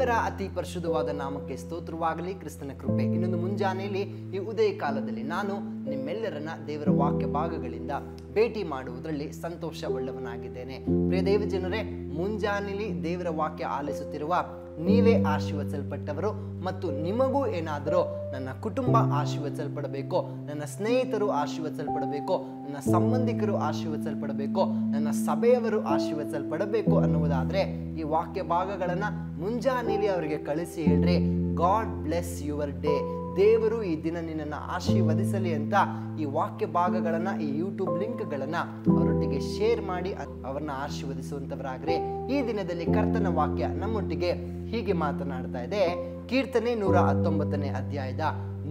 ದೇವರ ಅತಿ ಪರಿಶುದ್ಧವಾದ ನಾಮಕ್ಕೆ ಸ್ತೋತ್ರವಾಗಲಿ. ಕ್ರಿಸ್ತನ ಕೃಪೆ. ಇನ್ನೊಂದು ಮುಂಜಾನೆಯಲ್ಲಿ ಈ ಉದಯ ಕಾಲದಲ್ಲಿ ನಾನು ನಿಮ್ಮೆಲ್ಲರನ್ನ ದೇವರ ವಾಕ್ಯ ಭಾಗಗಳಿಂದ ಭೇಟಿ ಮಾಡುವುದರಲ್ಲಿ ಸಂತೋಷವುಳ್ಳವನಾಗಿದ್ದೇನೆ. ಪ್ರಿಯ ದೇವ ಜನರೇ, ಮುಂಜಾನೆಯಲ್ಲಿ ದೇವರ ವಾಕ್ಯ ಆಲಿಸುತ್ತಿರುವ ನೀವೇ ಆಶೀರ್ವದಿಸಲ್ಪಟ್ಟವರು ಮತ್ತು ನಿಮಗೂ ಏನಾದರೂ ನನ್ನ ಕುಟುಂಬ ಆಶೀರ್ವದಿಸಲ್ಪಡಬೇಕು, ನನ್ನ ಸ್ನೇಹಿತರು ಆಶೀರ್ವದಿಸಲ್ಪಡಬೇಕು, ನನ್ನ ಸಂಬಂಧಿಕರು ಆಶೀರ್ವದಿಸಲ್ಪಡಬೇಕು, ನನ್ನ ಸಭೆಯವರು ಆಶೀರ್ವದಿಸಲ್ಪಡಬೇಕು ಅನ್ನುವುದಾದರೆ ಈ ವಾಕ್ಯ ಭಾಗಗಳನ್ನು ಮುಂಜಾನೆಯಲ್ಲಿ ಅವರಿಗೆ ಕಳಿಸಿ ಹೇಳ್ರಿ, ಗಾಡ್ ಬ್ಲೆಸ್ ಯುವರ್ ಡೇ. ದೇವರು ಈ ದಿನ ನಿನ್ನನ್ನು ಆಶೀರ್ವದಿಸಲಿ ಅಂತ ಈ ವಾಕ್ಯ ಭಾಗಗಳನ್ನು, ಈ ಯೂಟ್ಯೂಬ್ ಲಿಂಕ್ಗಳನ್ನು ಅವರೊಟ್ಟಿಗೆ ಶೇರ್ ಮಾಡಿ ಅವರನ್ನ ಆಶೀರ್ವದಿಸುವಂಥವರಾಗ್ರೆ. ಈ ದಿನದಲ್ಲಿ ಕರ್ತನ ವಾಕ್ಯ ನಮ್ಮೊಟ್ಟಿಗೆ ಹೀಗೆ ಮಾತನಾಡ್ತಾ ಇದೆ. ಕೀರ್ತನೆ 119ನೇ ಅಧ್ಯಾಯದ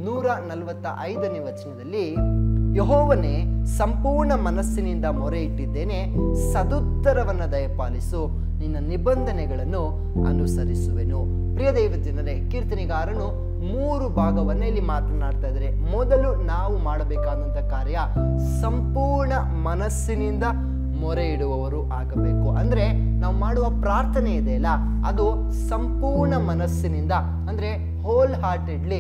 145ನೇ ವಚನದಲ್ಲಿ, ಯೆಹೋವನೇ, ಸಂಪೂರ್ಣ ಮನಸ್ಸಿನಿಂದ ಮೊರೆ ಇಟ್ಟಿದ್ದೇನೆ, ಸದುತ್ತರವನ್ನು ದಯಪಾಲಿಸು, ನಿನ್ನ ನಿಬಂಧನೆಗಳನ್ನು ಅನುಸರಿಸುವೆನು. ಪ್ರಿಯ ದೇವ ಜನರೇ, ಕೀರ್ತನೆಗಾರನು 3 ಭಾಗವನ್ನ ಇಲ್ಲಿ ಮಾತನಾಡ್ತಾ ಇದ್ದಾರೆ. ಮೊದಲು ನಾವು ಮಾಡಬೇಕಾದಂಥ ಕಾರ್ಯ ಸಂಪೂರ್ಣ ಮನಸ್ಸಿನಿಂದ ಮೊರೆ ಇಡುವವರು ಆಗಬೇಕು. ಅಂದ್ರೆ ನಾವು ಮಾಡುವ ಪ್ರಾರ್ಥನೆ ಇದೆಯಲ್ಲ, ಅದು ಸಂಪೂರ್ಣ ಮನಸ್ಸಿನಿಂದ, ಅಂದ್ರೆ ಹೋಲ್ ಹಾರ್ಟೆಡ್ಲಿ,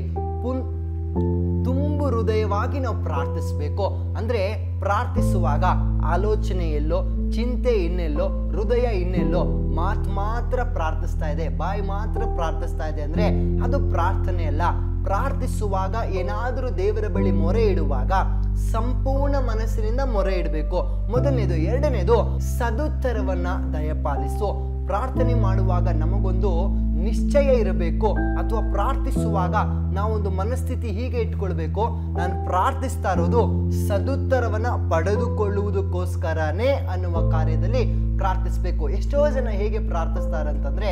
ತುಂಬು ಹೃದಯವಾಗಿ ನಾವು ಪ್ರಾರ್ಥಿಸಬೇಕು. ಅಂದ್ರೆ ಪ್ರಾರ್ಥಿಸುವಾಗ ಆಲೋಚನೆ ಎಲ್ಲೋ, ಚಿಂತೆ ಇನ್ನೆಲ್ಲೋ, ಹೃದಯ ಇನ್ನೆಲ್ಲೋ, ಮಾತ್ರ ಪ್ರಾರ್ಥಿಸ್ತಾ ಇದೆ, ಬಾಯಿ ಮಾತ್ರ ಪ್ರಾರ್ಥಿಸ್ತಾ ಇದೆ ಅಂದ್ರೆ ಅದು ಪ್ರಾರ್ಥನೆ ಅಲ್ಲ. ಪ್ರಾರ್ಥಿಸುವಾಗ ಏನಾದರೂ ದೇವರ ಬಳಿ ಮೊರೆ ಇಡುವಾಗ ಸಂಪೂರ್ಣ ಮನಸ್ಸಿನಿಂದ ಮೊರೆ ಇಡಬೇಕು, ಮೊದಲನೇದು. ಎರಡನೇದು, ಸದುತ್ತರವನ್ನ ದಯಪಾಲಿಸು. ಪ್ರಾರ್ಥನೆ ಮಾಡುವಾಗ ನಮಗೊಂದು ನಿಶ್ಚಯ ಇರಬೇಕು, ಅಥವಾ ಪ್ರಾರ್ಥಿಸುವಾಗ ನಾವೊಂದು ಮನಸ್ಥಿತಿ ಹೀಗೆ ಇಟ್ಕೊಳ್ಬೇಕು, ನಾನು ಪ್ರಾರ್ಥಿಸ್ತಾ ಇರೋದು ಸದುತ್ತರವನ್ನ ಪಡೆದುಕೊಳ್ಳುವುದಕ್ಕೋಸ್ಕರನೇ ಅನ್ನುವ ಕಾರ್ಯದಲ್ಲಿ ಪ್ರಾರ್ಥಿಸ್ಬೇಕು. ಎಷ್ಟೋ ಜನ ಹೇಗೆ ಪ್ರಾರ್ಥಿಸ್ತಾರೆ ಅಂತಂದ್ರೆ,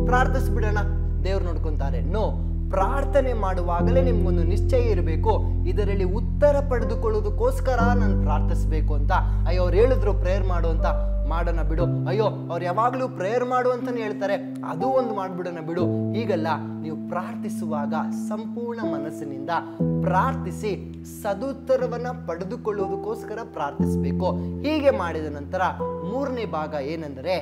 ಪ್ರಾರ್ಥಿಸ್ಬಿಡೋಣ ದೇವ್ರು ನೋಡ್ಕೊಂತಾರೆ. ನೋ, ಪ್ರಾರ್ಥನೆ ಮಾಡುವಾಗಲೇ ನಿಮ್ಗೊಂದು ನಿಶ್ಚಯ ಇರಬೇಕು, ಇದರಲ್ಲಿ ಉತ್ತರ ಪಡೆದುಕೊಳ್ಳೋದಕ್ಕೋಸ್ಕರ ನಾನು ಪ್ರಾರ್ಥಿಸ್ಬೇಕು ಅಂತ. ಅಯ್ಯೋ, ಅವ್ರು ಹೇಳಿದ್ರು ಪ್ರೇಯರ್ ಮಾಡು ಅಂತ, ಮಾಡೋಣ ಬಿಡು. ಅಯ್ಯೋ, ಅವ್ರು ಯಾವಾಗಲೂ ಪ್ರೇಯರ್ ಮಾಡು ಅಂತಾನೆ ಹೇಳ್ತಾರೆ, ಅದು ಒಂದು ಮಾಡ್ಬಿಡೋಣ ಬಿಡು. ಹೀಗಲ್ಲ, ನೀವು ಪ್ರಾರ್ಥಿಸುವಾಗ ಸಂಪೂರ್ಣ ಮನಸ್ಸಿನಿಂದ ಪ್ರಾರ್ಥಿಸಿ ಸದುತ್ತರವನ್ನ ಪಡೆದುಕೊಳ್ಳುವುದಕ್ಕೋಸ್ಕರ ಪ್ರಾರ್ಥಿಸಬೇಕು. ಹೀಗೆ ಮಾಡಿದ ನಂತರ 3ನೇ ಭಾಗ ಏನೆಂದರೆ,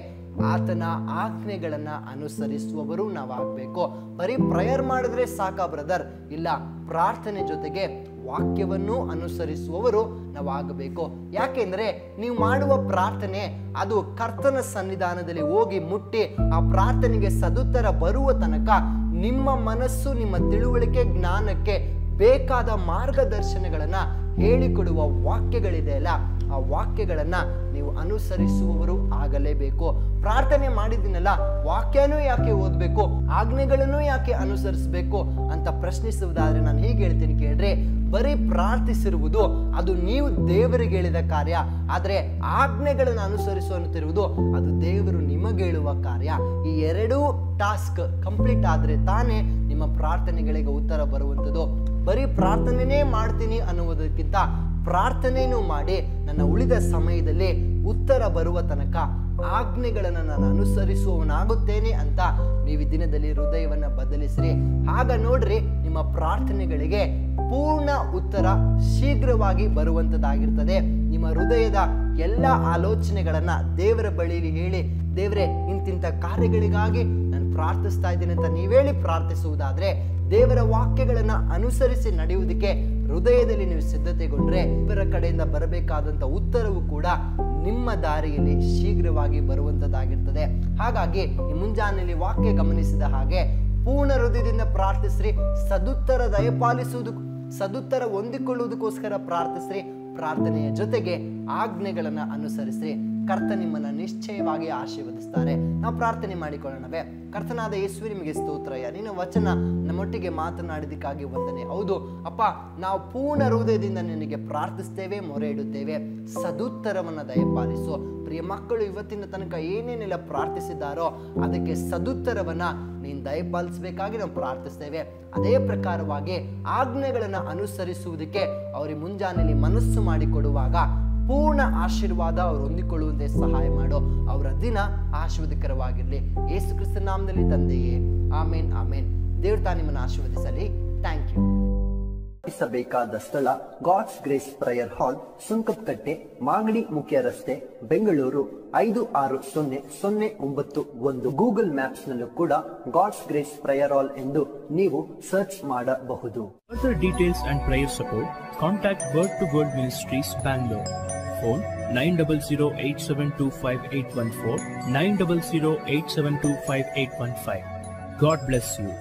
ಆತನ ಆಜ್ಞೆಗಳನ್ನ ಅನುಸರಿಸುವವರು ನಾವಾಗಬೇಕು. ಬರೀ ಪ್ರೇಯರ್ ಮಾಡಿದ್ರೆ ಸಾಕಾ ಬ್ರದರ್? ಇಲ್ಲ, ಪ್ರಾರ್ಥನೆ ಜೊತೆಗೆ ವಾಕ್ಯವನ್ನು ಅನುಸರಿಸುವವರು ನಾವಾಗಬೇಕು. ಯಾಕೆಂದ್ರೆ ನೀವು ಮಾಡುವ ಪ್ರಾರ್ಥನೆ ಅದು ಕರ್ತನ ಸನ್ನಿಧಾನದಲ್ಲಿ ಹೋಗಿ ಮುಟ್ಟಿ ಆ ಪ್ರಾರ್ಥನೆಗೆ ಸದುತ್ತರ ಬರುವ ತನಕ ನಿಮ್ಮ ಮನಸ್ಸು, ನಿಮ್ಮ ತಿಳುವಳಿಕೆ, ಜ್ಞಾನಕ್ಕೆ ಬೇಕಾದ ಮಾರ್ಗದರ್ಶನಗಳನ್ನ ಹೇಳಿಕೊಡುವ ವಾಕ್ಯಗಳಿದೆ ಅಲ್ಲ, ಆ ವಾಕ್ಯಗಳನ್ನ ನೀವು ಅನುಸರಿಸುವವರು ಆಗಲೇಬೇಕು. ಪ್ರಾರ್ಥನೆ ಮಾಡಿದ್ದೀನಲ್ಲ, ವಾಕ್ಯನೂ ಯಾಕೆ ಓದಬೇಕು, ಆಜ್ಞೆಗಳನ್ನು ಯಾಕೆ ಅನುಸರಿಸಬೇಕು ಅಂತ ಪ್ರಶ್ನಿಸುವುದಾದ್ರೆ ನಾನು ಹೀಗೆ ಹೇಳ್ತೀನಿ ಕೇಳ್ರಿ, ಬರೀ ಪ್ರಾರ್ಥಿಸಿರುವುದು ಅದು ನೀವು ದೇವರಿಗೆ ಹೇಳಿದ ಕಾರ್ಯ, ಆದರೆ ಆಜ್ಞೆಗಳನ್ನು ಅನುಸರಿಸುವಂತಿರುವುದು ಅದು ದೇವರು ನಿಮಗೆ ಹೇಳುವ ಕಾರ್ಯ. ಈ ಎರಡೂ ಟಾಸ್ಕ್ ಕಂಪ್ಲೀಟ್ ಆದ್ರೆ ತಾನೇ ನಿಮ್ಮ ಪ್ರಾರ್ಥನೆಗಳಿಗೆ ಉತ್ತರ ಬರುವಂಥದ್ದು. ಬರೀ ಪ್ರಾರ್ಥನೆನೇ ಮಾಡ್ತೀನಿ ಅನ್ನುವುದಕ್ಕಿಂತ ಪ್ರಾರ್ಥನೆಯನ್ನು ಮಾಡಿ ನನ್ನ ಉಳಿದ ಸಮಯದಲ್ಲಿ ಉತ್ತರ ಬರುವ ತನಕ ಆಜ್ಞೆಗಳನ್ನು ನಾನು ಅನುಸರಿಸುವವನಾಗುತ್ತೇನೆ ಅಂತ ನೀವು ದಿನದಲ್ಲಿ ಹೃದಯವನ್ನು ಬದಲಿಸ್ರಿ. ಆಗ ನೋಡ್ರಿ, ನಿಮ್ಮ ಪ್ರಾರ್ಥನೆಗಳಿಗೆ ಪೂರ್ಣ ಉತ್ತರ ಶೀಘ್ರವಾಗಿ ಬರುವಂಥದ್ದಾಗಿರ್ತದೆ. ನಿಮ್ಮ ಹೃದಯದ ಎಲ್ಲ ಆಲೋಚನೆಗಳನ್ನ ದೇವರ ಬಳಿಯಲ್ಲಿ ಹೇಳಿ, ದೇವರೇ ಇಂತಿಂಥ ಕಾರ್ಯಗಳಿಗಾಗಿ ನಾನು ಪ್ರಾರ್ಥಿಸ್ತಾ ಇದ್ದೀನಿ ಅಂತ ನೀವೇಳಿ ಪ್ರಾರ್ಥಿಸುವುದಾದ್ರೆ, ದೇವರ ವಾಕ್ಯಗಳನ್ನ ಅನುಸರಿಸಿ ನಡೆಯುವುದಕ್ಕೆ ಹೃದಯದಲ್ಲಿ ನೀವು ಸಿದ್ಧತೆಗೊಂಡ್ರೆ ದೇವರ ಕಡೆಯಿಂದ ಬರಬೇಕಾದಂಥ ಉತ್ತರವು ಕೂಡ ನಿಮ್ಮ ದಾರಿಯಲ್ಲಿ ಶೀಘ್ರವಾಗಿ ಬರುವಂಥದ್ದಾಗಿರ್ತದೆ. ಹಾಗಾಗಿ ಈ ಮುಂಜಾನೆಯಲ್ಲಿ ವಾಕ್ಯ ಗಮನಿಸಿದ ಹಾಗೆ ಪೂರ್ಣ ಹೃದಯದಿಂದ ಪ್ರಾರ್ಥಿಸ್ರಿ, ಸದುತ್ತರ ದಯಪಾಲಿಸುವುದು, ಸದುತ್ತರ ಹೊಂದಿಕೊಳ್ಳುವುದಕ್ಕೋಸ್ಕರ ಪ್ರಾರ್ಥಿಸ್ರಿ. ಪ್ರಾರ್ಥನೆಯ ಜೊತೆಗೆ ಆಜ್ಞೆಗಳನ್ನು ಅನುಸರಿಸ್ರಿ. ಕರ್ತ ನಿಮ್ಮನ್ನ ನಿಶ್ಚಯವಾಗಿ ಆಶೀರ್ವದಿಸ್ತಾರೆ. ನಾವು ಪ್ರಾರ್ಥನೆ ಮಾಡಿಕೊಳ್ಳೋಣವೇ? ಕರ್ತನಾದ ಯೇಸುವೆ, ನಿಮಗೆ ಸ್ತೋತ್ರಯ್ಯ, ನಿನ್ನ ವಚನ ನಮ್ಮೊಟ್ಟಿಗೆ ಮಾತನಾಡಿದಕ್ಕಾಗಿ ವಂದನೆ. ಹೌದು ಅಪ್ಪ, ನಾವು ಪೂರ್ಣ ಹೃದಯದಿಂದ ನಿನಗೆ ಪ್ರಾರ್ಥಿಸ್ತೇವೆ, ಮೊರೆ ಇಡುತ್ತೇವೆ, ಸದುತ್ತರವನ್ನು ದಯಪಾಲಿಸು. ಪ್ರಿಯ ಮಕ್ಕಳು ಇವತ್ತಿನ ತನಕ ಏನೇನೆಲ್ಲ ಪ್ರಾರ್ಥಿಸಿದ್ದಾರೋ ಅದಕ್ಕೆ ಸದುತ್ತರವನ್ನ ನೀನು ದಯಪಾಲಿಸಬೇಕಾಗಿ ನಾವು ಪ್ರಾರ್ಥಿಸ್ತೇವೆ. ಅದೇ ಪ್ರಕಾರವಾಗಿ ಆಜ್ಞೆಗಳನ್ನು ಅನುಸರಿಸುವುದಕ್ಕೆ ಅವರಿಗೆ ಮುಂಜಾನೆಯಲ್ಲಿ ಮನಸ್ಸು ಮಾಡಿಕೊಡುವಾಗ ಪೂರ್ಣ ಆಶೀರ್ವಾದ ಅವರು ಹೊಂದಿಕೊಳ್ಳುವಂತೆ ಸಹಾಯ ಮಾಡು. ಅವರ ದಿನ ಆಶೀರ್ವಾದಕರವಾಗಿರಲಿ. ಯೇಸು ಕ್ರಿಸ್ತನ ನಾಮದಲ್ಲಿ ತಂದೆಯೇ, ಆಮೇನ್ ಆಮೇನ್. ದೇವರು ತಾನು ನಿಮ್ಮನ್ನು ಆಶೀರ್ವದಿಸಲಿ. Thank you. ಬೇಕಾದ ಸ್ಥಳ God's Grace prayer hall, Sunkadakatte, Magadi ಮುಖ್ಯ ರಸ್ತೆ, ಬೆಂಗಳೂರು 560091. ಗೂಗಲ್ ಮ್ಯಾಪ್ಸ್ ನಲ್ಲೂ ಕೂಡ ಗಾಡ್ಸ್ ಗ್ರೇಸ್ ಪ್ರೇಯರ್ ಹಾಲ್ ಎಂದು ನೀವು ಸರ್ಚ್ ಮಾಡಬಹುದು. Further details and prayer support, contact Word to Word Ministries, Bangalore. Phone 9008725814, 9008725815. God bless you.